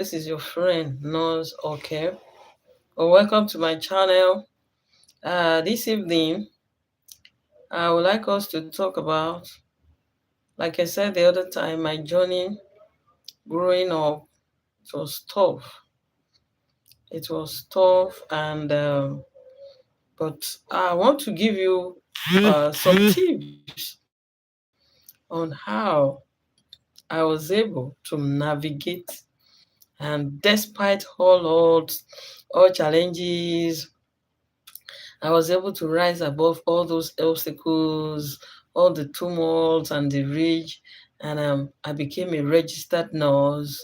This is your friend Nose Oke. Well, welcome to my channel. This evening, I would like us to talk about, like I said the other time, my journey growing up. It was tough. It was tough, and but I want to give you some tips on how I was able to navigate, and despite all challenges, I was able to rise above all those obstacles, all the tumults and the rage, and I became a registered nurse.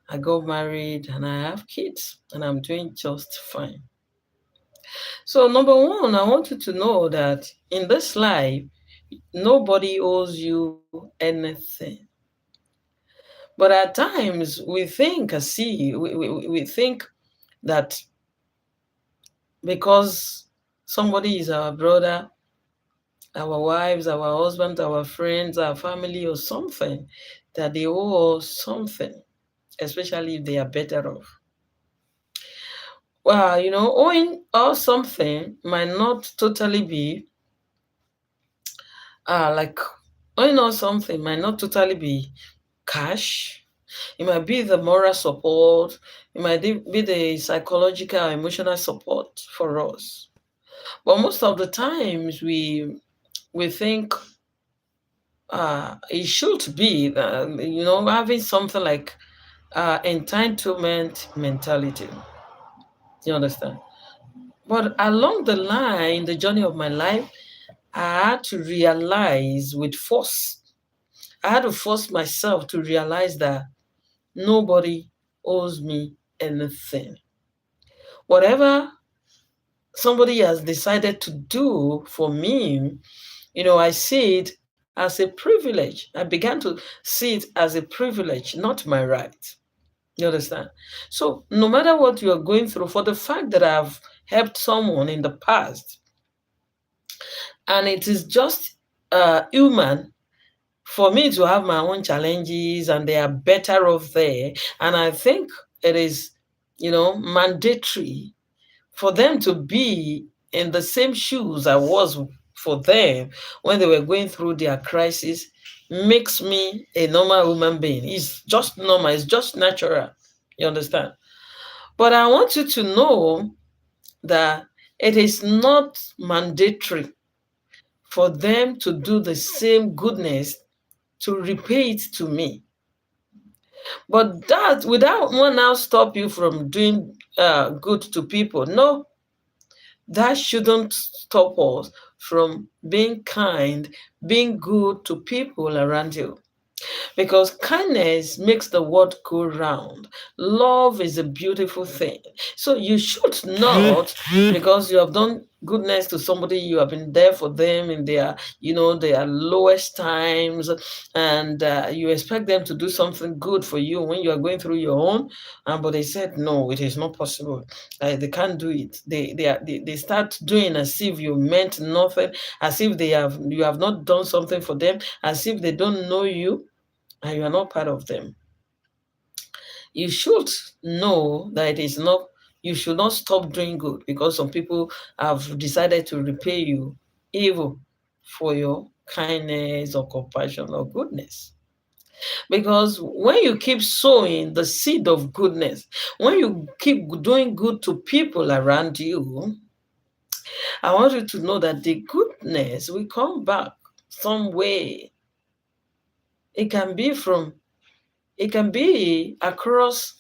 I got married and I have kids, and I'm doing just fine. So, number one, I want you to know that in this life, nobody owes you anything. But at times, we think, we think that because somebody is our brother, our wives, our husbands, our friends, our family, or something, that they owe us something, especially if they are better off. Well, owing us something might not totally be like owing us something might not totally be cash. It might be the moral support, it might be the psychological or emotional support for us. But most of the times we think it should be that, having something like entitlement mentality. You understand? But along the line, the journey of my life, I had to realize with force. I had to force myself to realize that nobody owes me anything. Whatever somebody has decided to do for me, I see it as a privilege. I began to see it as a privilege, not my right. You understand? So, no matter what you are going through, for the fact that I've helped someone in the past, and it is just human for me to have my own challenges, and they are better off there. And I think it is, mandatory for them to be in the same shoes I was for them when they were going through their crisis makes me a normal human being. It's just normal, it's just natural. You understand? But I want you to know that it is not mandatory for them to do the same goodness to repay it to me. But that without one now stop you from doing good to people. No, that shouldn't stop us from being kind, being good to people around you. Because kindness makes the world go round. Love is a beautiful thing. So you should not, because you have done goodness to somebody, you have been there for them in their lowest times, and you expect them to do something good for you when you are going through your own. But they said no, it is not possible. They can't do it. They start doing as if you meant nothing, as if you have not done something for them, as if they don't know you and you are not part of them. You should know that it is not, you should not stop doing good because some people have decided to repay you evil for your kindness or compassion or goodness. Because when you keep sowing the seed of goodness, when you keep doing good to people around you, I want you to know that the goodness will come back some way. It can be from It can be across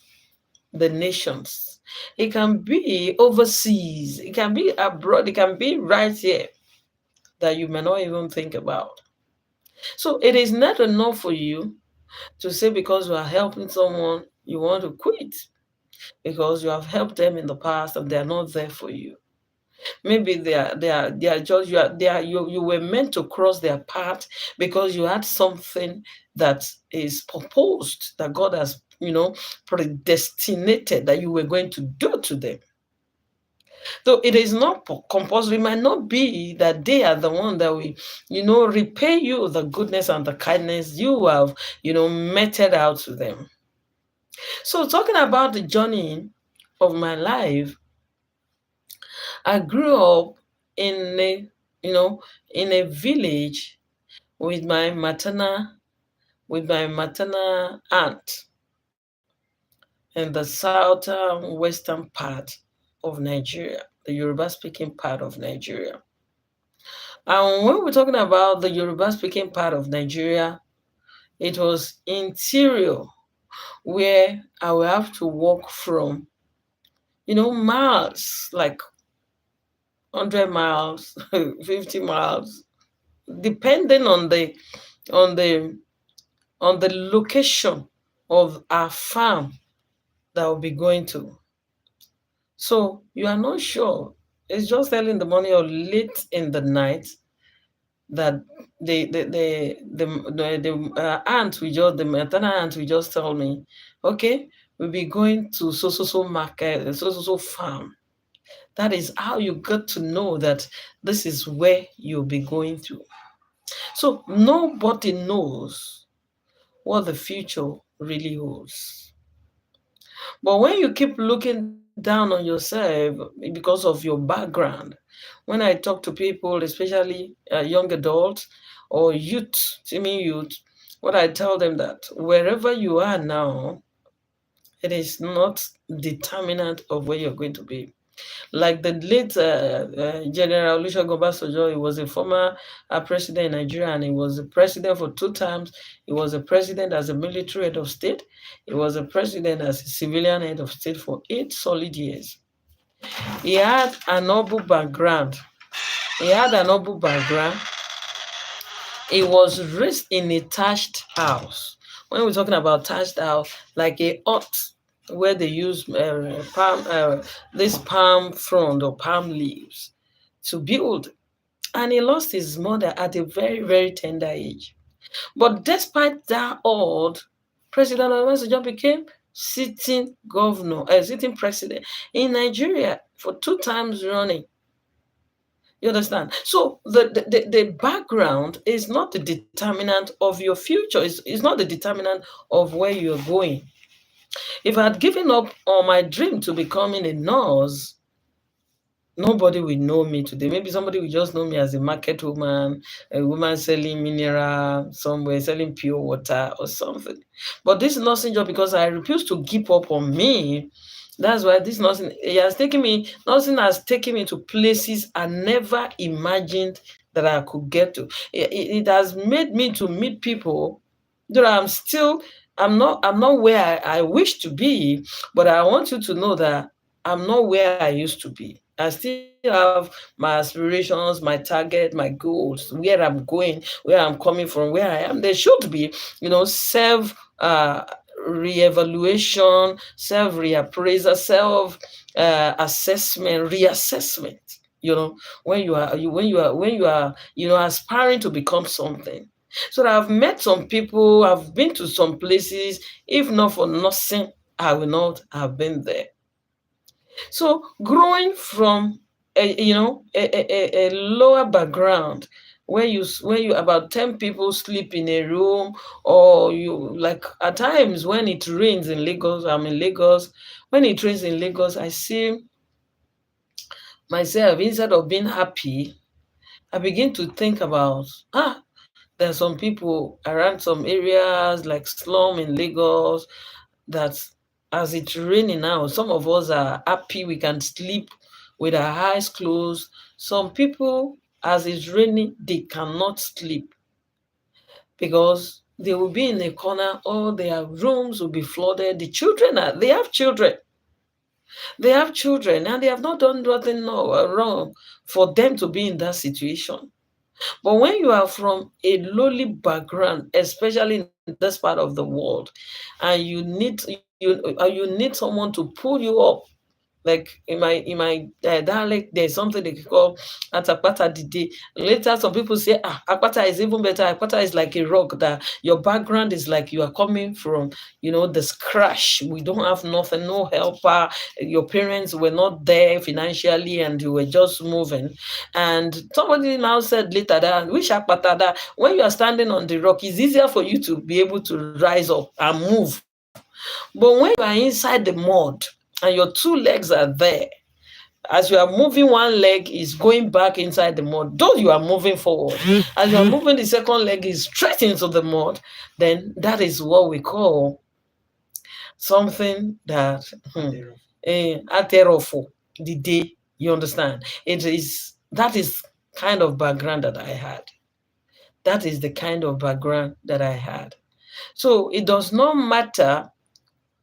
the nations. It can be overseas. It can be abroad. It can be right here that you may not even think about. So it is not enough for you to say because you are helping someone, you want to quit because you have helped them in the past and they are not there for you. Maybe they are just you were meant to cross their path because you had something that is proposed that God has predestinated that you were going to do to them. So it is not compulsory. It might not be that they are the one that will, repay you the goodness and the kindness you have, meted out to them. So talking about the journey of my life, I grew up in a, you know, in a village with my maternal aunt in the southern western part of Nigeria, the Yoruba speaking part of Nigeria. And when we're talking about the Yoruba speaking part of Nigeria, it was interior where I will have to walk from, miles, like 100 miles, 50 miles, depending on the on the location of our farm that will be going to. So you are not sure. It's just early in the morning or late in the night that the aunt we just the maternal aunt we just tell me, okay, we'll be going to so market, so farm. That is how you get to know that this is where you'll be going to. So nobody knows what the future really holds. But when you keep looking down on yourself because of your background, when I talk to people, especially young adults or youth, seeming youth, what I tell them that wherever you are now, it is not determinant of where you're going to be. Like the late General Olusegun Obasanjo, he was a former president in Nigeria, and he was a president for 2 times. He was a president as a military head of state. He was a president as a civilian head of state for 8 solid years. He had an noble background. He had an noble background. He was raised in a thatched house. When we're talking about thatched house, like a hut where they use this palm frond or palm leaves to build. And he lost his mother at a very, very tender age. But despite that odd, President Obasanjo became sitting president in Nigeria for 2 times running. You understand? So the background is not the determinant of your future. It's not the determinant of where you're going. If I had given up on my dream to becoming a nurse, nobody will know me today. Maybe somebody will just know me as a market woman, a woman selling mineral somewhere, selling pure water or something. But this nursing job, because I refuse to give up on me, that's why this nursing has taken me to places I never imagined that I could get to. It has made me to meet people that I'm not where I wish to be, but I want you to know that I'm not where I used to be. I still have my aspirations, my target, my goals, where I'm going, where I'm coming from, where I am. There should be, self re-evaluation, self reappraisal, self assessment, reassessment. When you are aspiring to become something. So that I've met some people, I've been to some places. If not for nothing, I will not have been there. So growing from a lower background where you about 10 people sleep in a room, or you like at times when it rains in Lagos, I'm in Lagos. When it rains in Lagos, I see myself, instead of being happy, I begin to think about there are some people around some areas like slum in Lagos that as it's raining now, some of us are happy we can sleep with our eyes closed. Some people, as it's raining, they cannot sleep because they will be in a corner, all their rooms will be flooded. They have children and they have not done nothing wrong for them to be in that situation. But when you are from a lowly background, especially in this part of the world, and you need someone to pull you up, like in my dialect, there's something they call atapata dide. Later, some people say, akpata is even better. Akpata is like a rock that your background is like you are coming from, the scratch. We don't have nothing, no helper. Your parents were not there financially, and you were just moving. And somebody now said later that which akpata that when you are standing on the rock, it's easier for you to be able to rise up and move But when you are inside the mud and your two legs are there, as you are moving, one leg is going back inside the mud, though you are moving forward. As you are moving, the second leg is straight into the mud. Then that is what we call something that aterofo, the day. You understand? It is that is kind of background that I had. That is the kind of background that I had. So it does not matter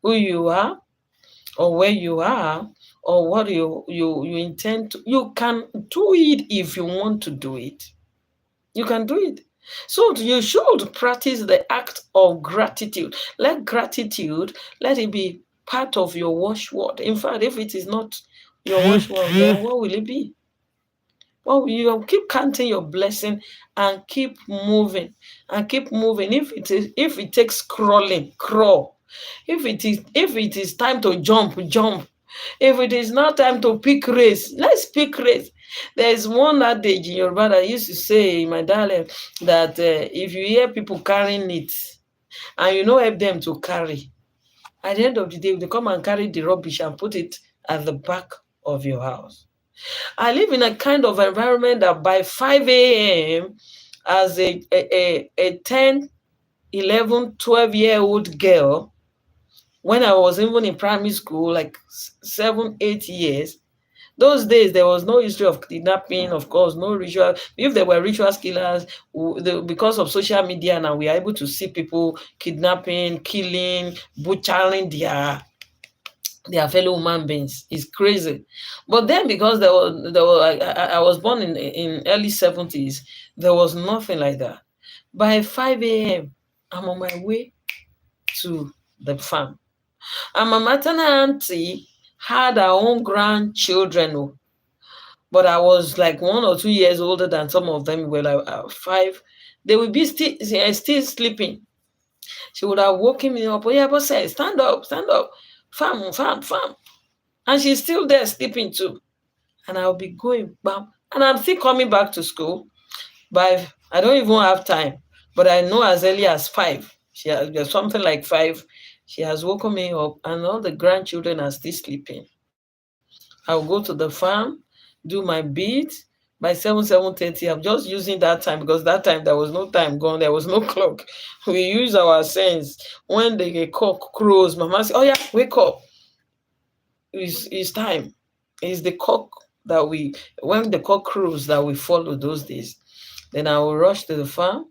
who you are or where you are or what you intend to. You can do it if you want to do it. You can do it. So you should practice the act of gratitude. Let gratitude, let it be part of your watchword. In fact, if it is not your watchword, then what will it be? Well, you keep counting your blessing and keep moving and keep moving. If it takes crawling, crawl. If it is time to jump, jump. If it is not time to pick race, let's pick race. There's one adage in Yoruba that used to say, my darling, that if you hear people carrying it and you don't help them to carry, at the end of the day, they come and carry the rubbish and put it at the back of your house. I live in a kind of environment that by 5 a.m., as a 10, 11, 12-year-old girl, when I was even in primary school, like 7, 8 years, those days there was no history of kidnapping, of course, no ritual. If there were ritual killers, because of social media now, we are able to see people kidnapping, killing, butchering their fellow human beings. It's crazy. But then, because I was born in early 70s, there was nothing like that. By 5 a.m., I'm on my way to the farm. And my maternal auntie had her own grandchildren, oh, but I was like 1 or 2 years older than some of them. Were like 5. They would be still sleeping. She would have woken me up. Oh yeah, but say, stand up, stand up, farm, farm, farm. And she's still there sleeping too. And I'll be going, bam. And I'm still coming back to school. By I don't even have time, but I know as early as 5. There's something like 5. She has woken me up, and all the grandchildren are still sleeping. I'll go to the farm, do my beat. By 7:30, I'm just using that time because that time there was no time gone, there was no clock. We use our sense. When the cock crows, Mama says, "Oh yeah, wake up! It's time." It's the cock that when the cock crows that we follow those days. Then I will rush to the farm.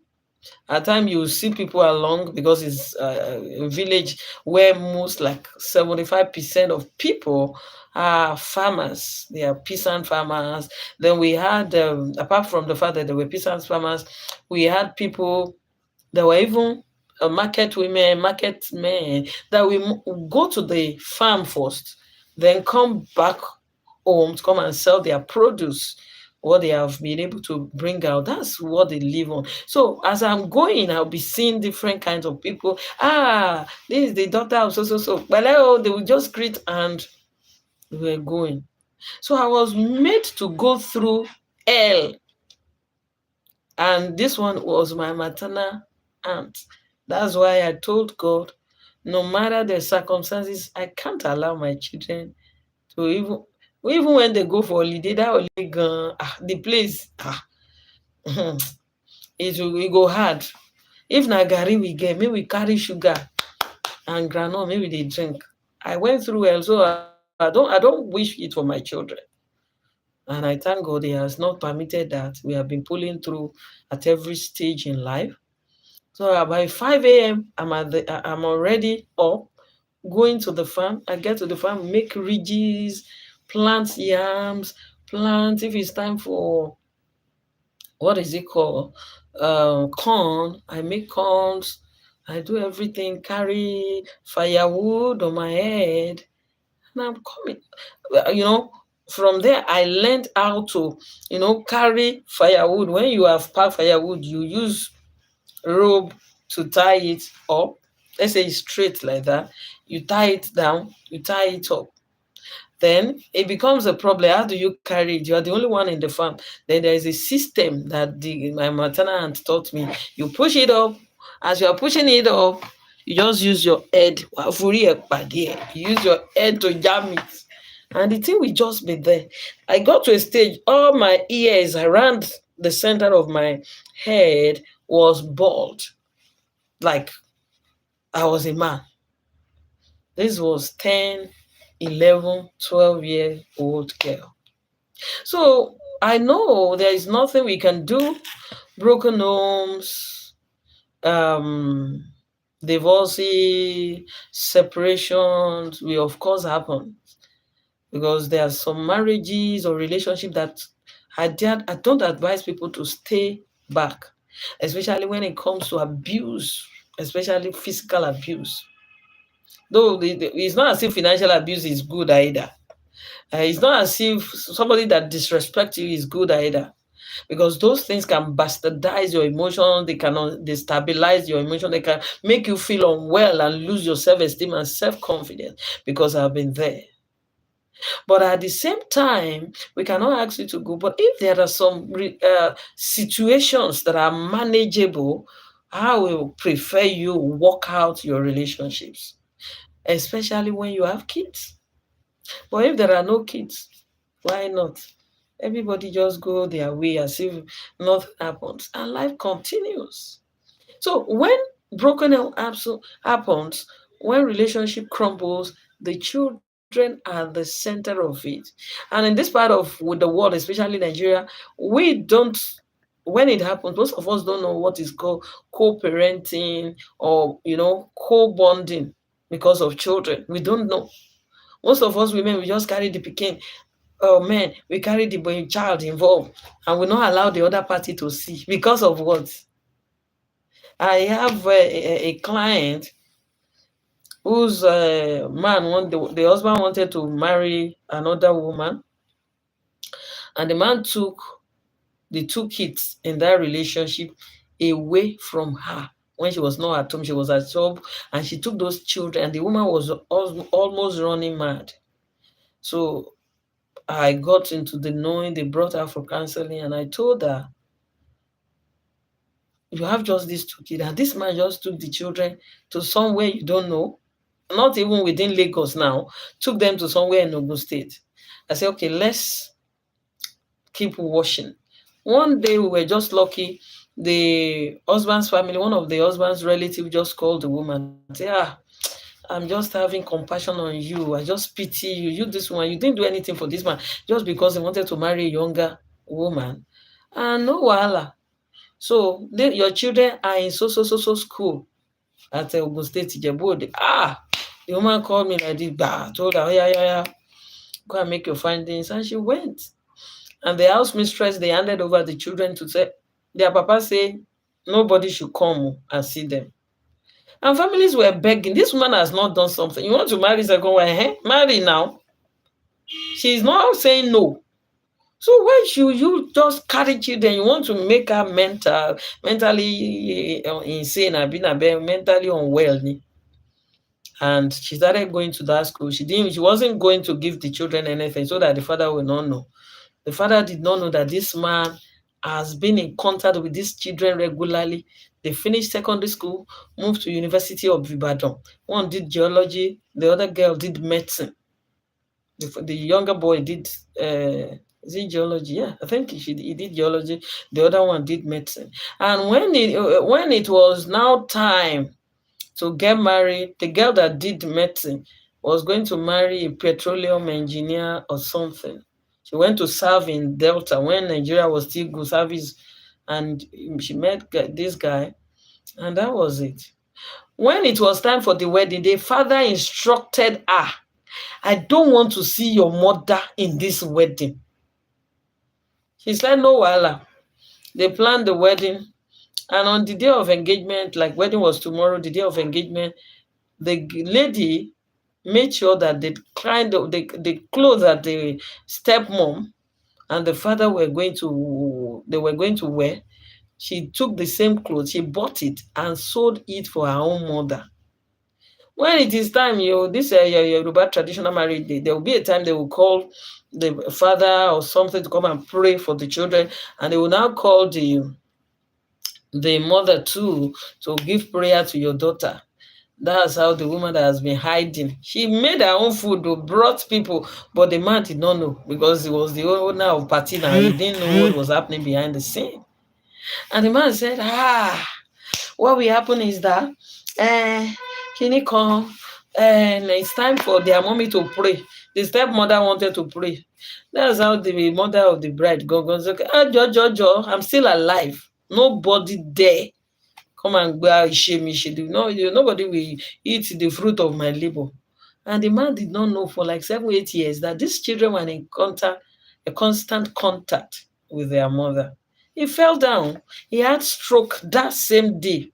At times you will see people along because it's a village where most like 75% of people are farmers. They are peasant farmers. Then we had, apart from the fact that there were peasant farmers, we had people that were even market women, market men, that we go to the farm first, then come back home to come and sell their produce, what they have been able to bring out. That's what they live on. So as I'm going, I'll be seeing different kinds of people. Ah, this is the daughter of so so so. But they will just greet and we're going. So I was made to go through hell. And this one was my maternal aunt. That's why I told God, no matter the circumstances, I can't allow my children to even when they go for holiday, that holiday the place it go hard. If na garri we get, maybe we carry sugar and groundnut, maybe they drink. I went through hell, so I don't wish it for my children. And I thank God He has not permitted that. We have been pulling through at every stage in life. So by 5 a.m., I'm already up, going to the farm. I get to the farm, make ridges, plant yams, plant. If it's time for what is it called, corn, I make corns. I do everything. Carry firewood on my head, and I'm coming. You know, from there I learned how to, carry firewood. When you have packed firewood, you use rope to tie it up. Let's say it's straight like that. You tie it down, you tie it up. Then it becomes a problem. How do you carry it? You are the only one in the farm. Then there is a system that my maternal aunt taught me. You push it up. As you are pushing it up, You just use your head. You use your head to jam it. And the thing will just be there. I got to a stage, all my ears around the center of my head was bald. Like I was a man. This was 10, 11, 12-year old girl. So I know there is nothing we can do. Broken homes, um, divorces, separations will of course happen, because there are some marriages or relationships that I don't advise people to stay back, especially when it comes to abuse, especially physical abuse. Though it's not as if financial abuse is good either. It's not as if somebody that disrespects you is good either, because those things can bastardize your emotion. They can destabilize your emotion. They can make you feel unwell and lose your self-esteem and self-confidence, because I've been there. But at the same time, we cannot ask you to go. But if there are some situations that are manageable, I will prefer you work out your relationships, especially when you have kids. But if there are no kids, why not? Everybody just go their way as if nothing happens, and life continues. So when broken health happens, when relationship crumbles, the children are the center of it. And in this part of with the world, especially Nigeria, we don't. When it happens, most of us don't know what is called co-parenting or co-bonding because of children. We don't know. Most of us women, we just carry the pikin. Oh man, we carry the boy child involved, and we not allow the other party to see because of what? I have a client whose the husband wanted to marry another woman, and the man took the two kids in that relationship away from her when she was not at home. She was at job, and she took those children, and the woman was almost running mad. So I got into the knowing. They brought her for counseling, and I told her, you have just these two kids, and this man just took the children to somewhere you don't know, not even within Lagos now, took them to somewhere in Ogun State. I said, okay, let's keep watching. One day we were just lucky. The husband's family, one of the husband's relatives just called the woman and said, I'm just having compassion on you. I just pity you. You, this one, you didn't do anything for this man just because he wanted to marry a younger woman. And no wahala. So your children are in so school at Ogun State, Ijebu. The woman called me like this, told her, oh, yeah, go and make your findings. And she went. And the house mistress, they handed over the children to say, their papa say, nobody should come and see them. And families were begging. This woman has not done something. You want to marry second wife? Marry now. She's not saying no. So why should you just carry children? You want to make her mentally insane, mentally unwell. And she started going to that school. She wasn't going to give the children anything so that the father will not know. The father did not know that this man has been in contact with these children regularly. They finished secondary school, moved to University of Ibadan. One did geology, the other girl did medicine. The younger boy did is it geology? Yeah, I think he did geology. The other one did medicine. And when it was now time to get married, the girl that did medicine was going to marry a petroleum engineer or something. She went to serve in Delta when Nigeria was still good service, and she met this guy, and that was it. When it was time for the wedding, the father instructed her, I don't want to see your mother in this wedding. She said, no wahala. They planned the wedding, and on the day of engagement, like wedding was tomorrow, the day of engagement, the lady made sure that the clothes that the stepmom and the father were going to wear, she took the same clothes, she bought it and sold it for her own mother. When it is time, this your Yoruba traditional marriage day, there will be a time they will call the father or something to come and pray for the children, and they will now call the mother too to give prayer to your daughter. That's how the woman that has been hiding. She made her own food, though, brought people, but the man did not know because he was the owner of party now. He didn't know what was happening behind the scene. And the man said, what will happen is that Kini come and it's time for their mommy to pray. The stepmother wanted to pray. That's how the mother of the bride goes, okay, Jojo, I'm still alive. Nobody there. Come and go shame me. No, nobody will eat the fruit of my labor. And the man did not know for like 7, 8 years that these children were in a constant contact with their mother. He fell down. He had stroke that same day.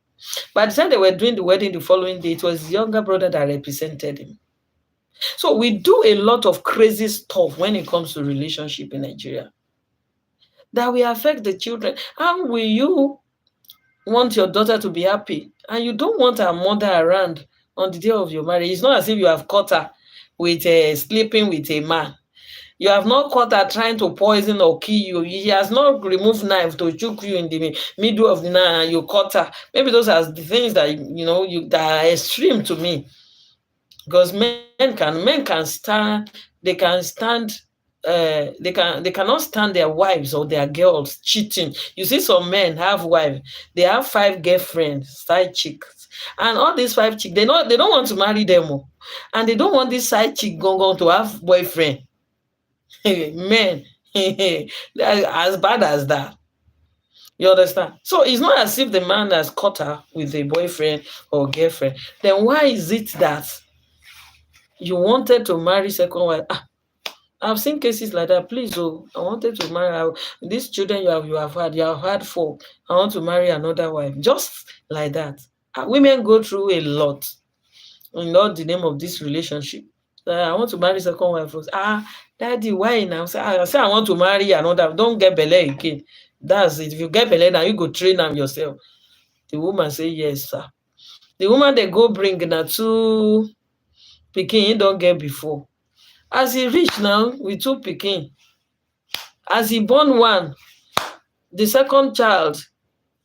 By the time they were doing the wedding the following day, it was his younger brother that represented him. So we do a lot of crazy stuff when it comes to relationship in Nigeria that will affect the children. How will you want your daughter to be happy and you don't want her mother around on the day of your marriage? It's not as if you have caught her with sleeping with a man. You have not caught her trying to poison or kill you. He has not removed knife to choke you in the middle of the night and you caught her. Maybe those are the things that that are extreme to me. Because men can stand, they can stand, they cannot stand their wives or their girls cheating. You see, some men have wives, they have 5 girlfriends, side chicks, and all these 5 chicks, they don't want to marry them, and they don't want this side chick going to have boyfriend. Men, as bad as that. You understand? So it's not as if the man has caught her with a boyfriend or girlfriend. Then why is it that you wanted to marry second wife? I've seen cases like that. Please, I wanted to marry these children you have had 4. I want to marry another wife. Just like that. Women go through a lot in all the name of this relationship. I want to marry second wife. Daddy, why now? I say I want to marry another. Don't get belle again. That's it. If you get belle now, you go train them yourself. The woman say yes, sir. The woman they go bring na 2 pikin he don't get before. As he reach now with 2 pikin, as he born one, the second child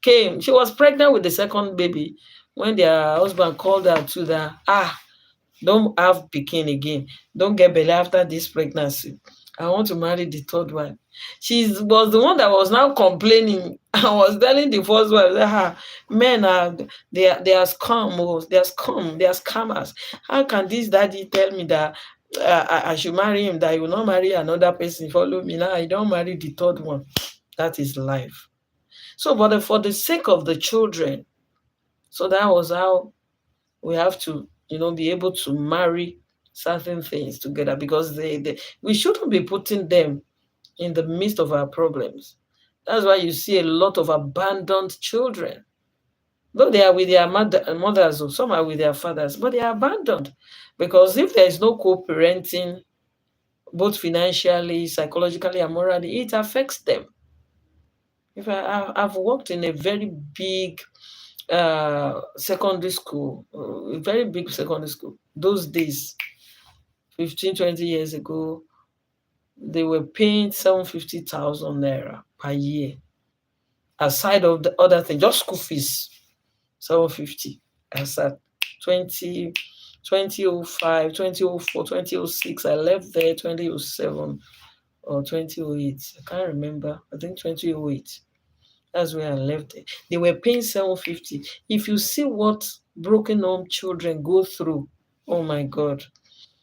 came. She was pregnant with the second baby when their husband called her to don't have pikin again. Don't get belly after this pregnancy. I want to marry the 3rd wife. She was the one that was now complaining. I was telling the first wife that men they are scum, they are scum, they are scammers. How can this daddy tell me that I should marry him, that he will not marry another person, follow me? Now I don't marry the 3rd one. That is life. So, but for the sake of the children, so that was how we have to, be able to marry certain things together, because we shouldn't be putting them in the midst of our problems. That's why you see a lot of abandoned children. Though they are with their mothers, or some are with their fathers, but they are abandoned. Because if there is no co-parenting, both financially, psychologically, and morally, it affects them. If I've worked in a very big secondary school, a very big secondary school. Those days, 15, 20 years ago, they were paying 750,000 naira per year. Aside of the other thing, just school fees, 750. As at 2005, 2004, 2006, I left there 2007 or 2008. I can't remember. I think 2008. That's where I left it. They were paying 750. If you see what broken home children go through, oh my God.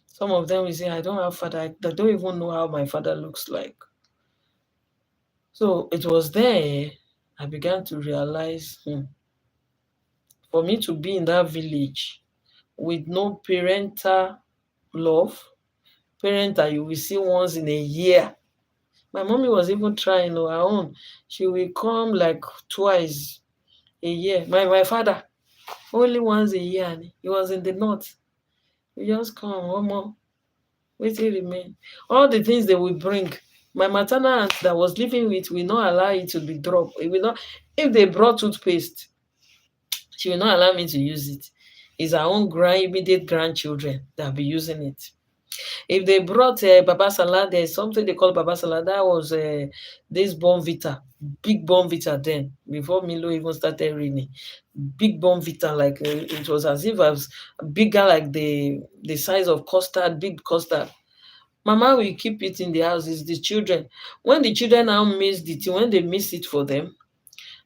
Some of them will say, I don't have father. I don't even know how my father looks like. So it was there I began to realize, for me to be in that village with no parental love, parent that you will see once in a year. My mommy was even trying on her own. She will come like twice a year. My father, only once a year. And he was in the north. We just come, one more. Wait till remain. All the things they will bring. My maternal aunt that was living with will not allow it to be dropped. It will not. If they brought toothpaste, she will not allow me to use it. It's our own immediate grandchildren that will be using it. If they brought Baba Salad, there's something they call Baba Salad. That was this Bonvita, big Bonvita then, before Milo even started reading. Big Bonvita, like it was as if I was bigger, like the size of custard, big custard. Mama will keep it in the house. It's the children. When the children now miss the thing, when they miss it for them,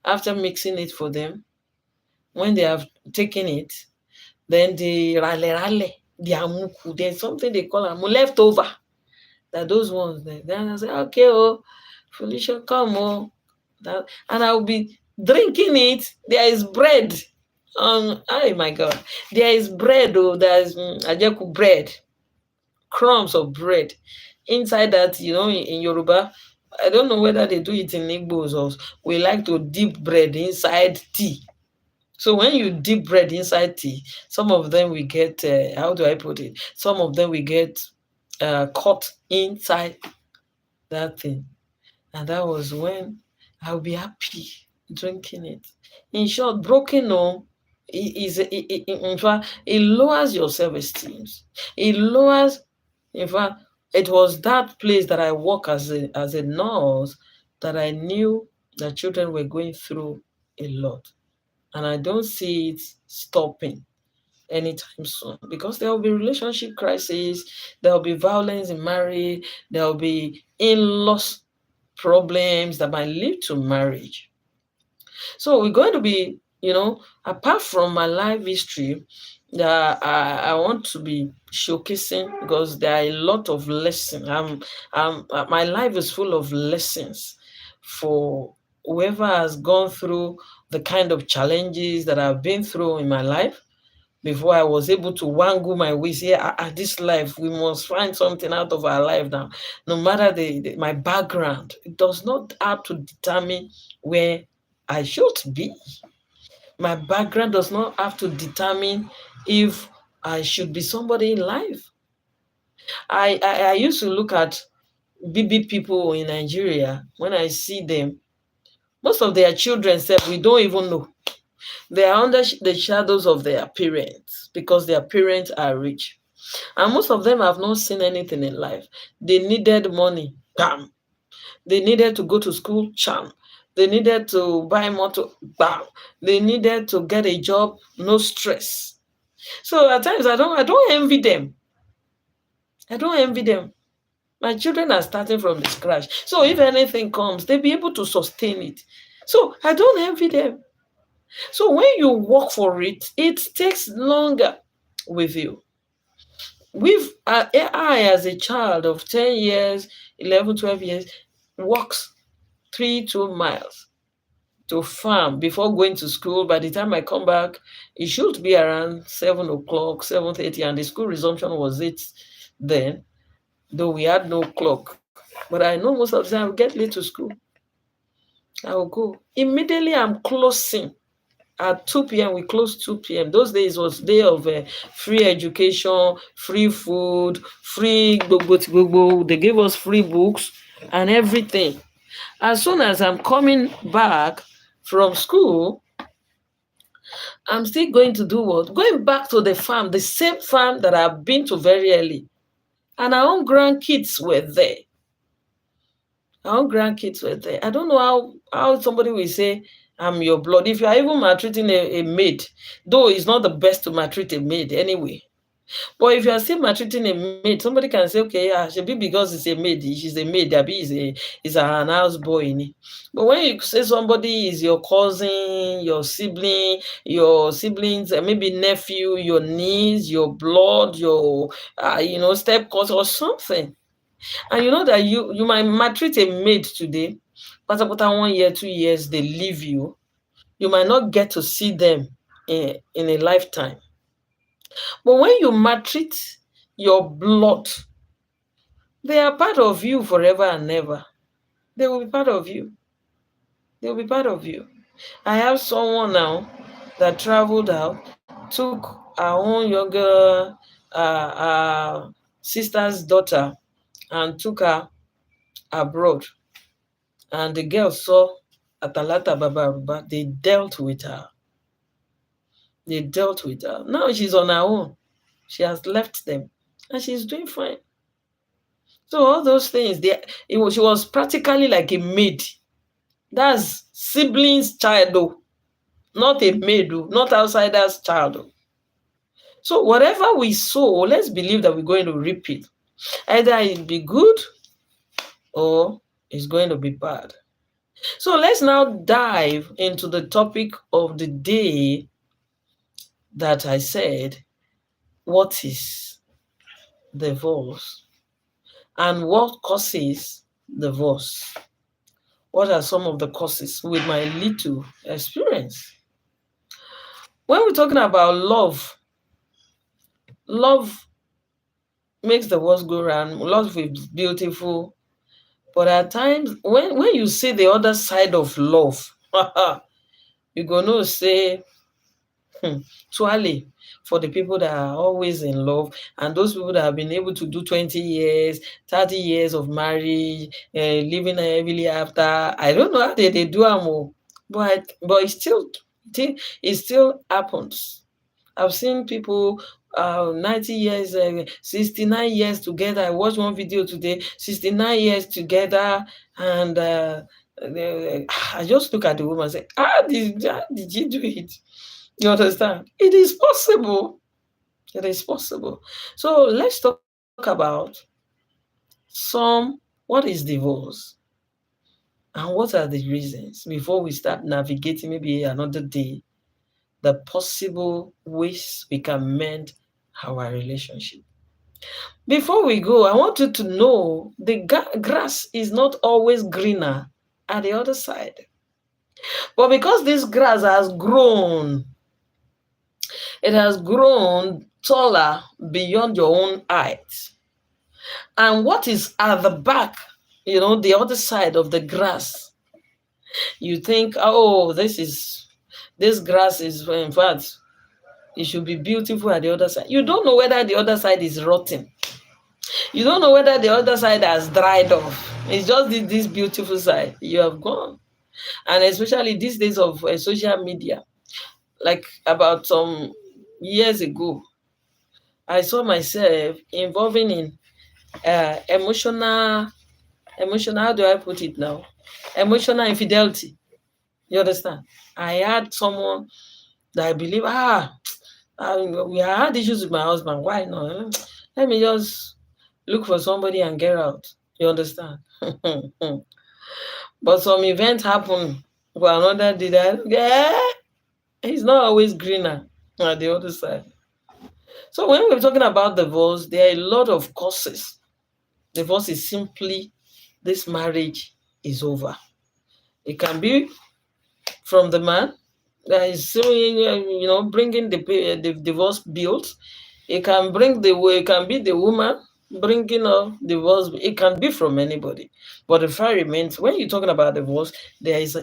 after mixing it for them, when they have taken it, then the rale, the amuku, there's something they call amu leftover. That those ones there. Then I say, okay, oh, Felicia, come on. That, and I'll be drinking it. There is bread. Oh my God. There is bread, oh, there's ajeku bread, crumbs of bread. Inside that, in Yoruba, I don't know whether they do it in Igbos or we like to dip bread inside tea. So when you dip bread inside tea, some of them we get, how do I put it? Some of them we get caught inside that thing. And that was when I'll be happy drinking it. In short, broken home in fact, it lowers your self-esteem. It lowers, in fact, it was that place that I work as a nurse that I knew that children were going through a lot. And I don't see it stopping anytime soon because there will be relationship crises, there will be violence in marriage, there will be in-laws problems that might lead to marriage. So we're going to be, apart from my life history, that I want to be showcasing because there are a lot of lessons. My life is full of lessons for whoever has gone through the kind of challenges that I've been through in my life before I was able to wangle my way. Say, this life, we must find something out of our life now. No matter my background, it does not have to determine where I should be. My background does not have to determine if I should be somebody in life. I used to look at BB people in Nigeria. When I see them, most of their children said, we don't even know. They are under the shadows of their parents because their parents are rich. And most of them have not seen anything in life. They needed money, bam. They needed to go to school, charm. They needed to buy motor, bam. They needed to get a job, no stress. So at times I don't envy them. I don't envy them. My children are starting from the scratch. So if anything comes, they'll be able to sustain it. So I don't envy them. So when you work for it, it takes longer with you. I, as a child of 10 years, 11, 12 years, walks 2 miles to farm before going to school. By the time I come back, it should be around 7 o'clock, 7:30, and the school resumption was 8 then, though we had no clock. But I know most of the time I will get late to school. I will go. Immediately I'm closing. At 2 p.m., we closed 2 p.m. Those days was day of free education, free food, free gbogbo. They gave us free books and everything. As soon as I'm coming back from school, I'm still going to do what? Going back to the farm, the same farm that I've been to very early. And our own grandkids were there. Our own grandkids were there. I don't know how somebody will say, I'm your blood. If you are even maltreating a maid, though it's not the best to maltreat a maid anyway. But if you are still maltreating a maid, somebody can say, okay, yeah, should be because it's a maid, she's a maid, Abi is an house boy. But when you say somebody is your cousin, your sibling, your siblings, maybe nephew, your niece, your blood, your step cousin or something, and you know that you might maltreat a maid today, but after 1 year, 2 years, they leave you. You might not get to see them in a lifetime. But when you maltreat your blood, they are part of you forever and ever. They will be part of you. They will be part of you. I have someone now that traveled out, took our own younger sister's daughter and took her abroad. And the girl saw Atalata Baba. They dealt with her. They dealt with her. Now she's on her own. She has left them. and she's doing fine. So all those things, she was practically like a maid. That's siblings' child, though, not a maid, though, not outsider's child. Though. So whatever we sow, let's believe that we're going to reap it. Either it be good or it's going to be bad. So let's now dive into the topic of the day that I said, what is divorce and what causes divorce? What are some of the causes with my little experience? When we're talking about love, love makes the world go round. Love is beautiful. But at times, when you see the other side of love, you're going to say, Tuale for the people that are always in love and those people that have been able to do 20 years, 30 years of marriage, living happily after. I don't know how they do them, but it still happens. I've seen people 90 years, 69 years together. I watched one video today, 69 years together, and I just look at the woman and say, how did you do it? You understand? It is possible. It is possible. So let's talk about what is divorce and what are the reasons before we start navigating maybe another day the possible ways we can mend our relationship. Before we go, I want you to know the grass is not always greener at the other side. But because this grass has grown, it has grown taller beyond your own height. And what is at the back, the other side of the grass, you think, oh, this grass is, in fact, it should be beautiful at the other side. You don't know whether the other side is rotten. You don't know whether the other side has dried off. It's just this beautiful side. You have gone. And especially these days of social media, like about some years ago, I saw myself involving in emotional, how do I put it now? Emotional infidelity. You understand? I had someone that I believe, we had issues with my husband. Why not? Let me just look for somebody and get out. You understand? But some event happened for another day that, it's not always greener at the other side. So when we're talking about divorce, there are a lot of causes. Divorce is simply this marriage is over. It can be from the man that is bringing the divorce bills. It can be the woman bringing a divorce. It can be from anybody. But the fact remains, when you're talking about divorce, there is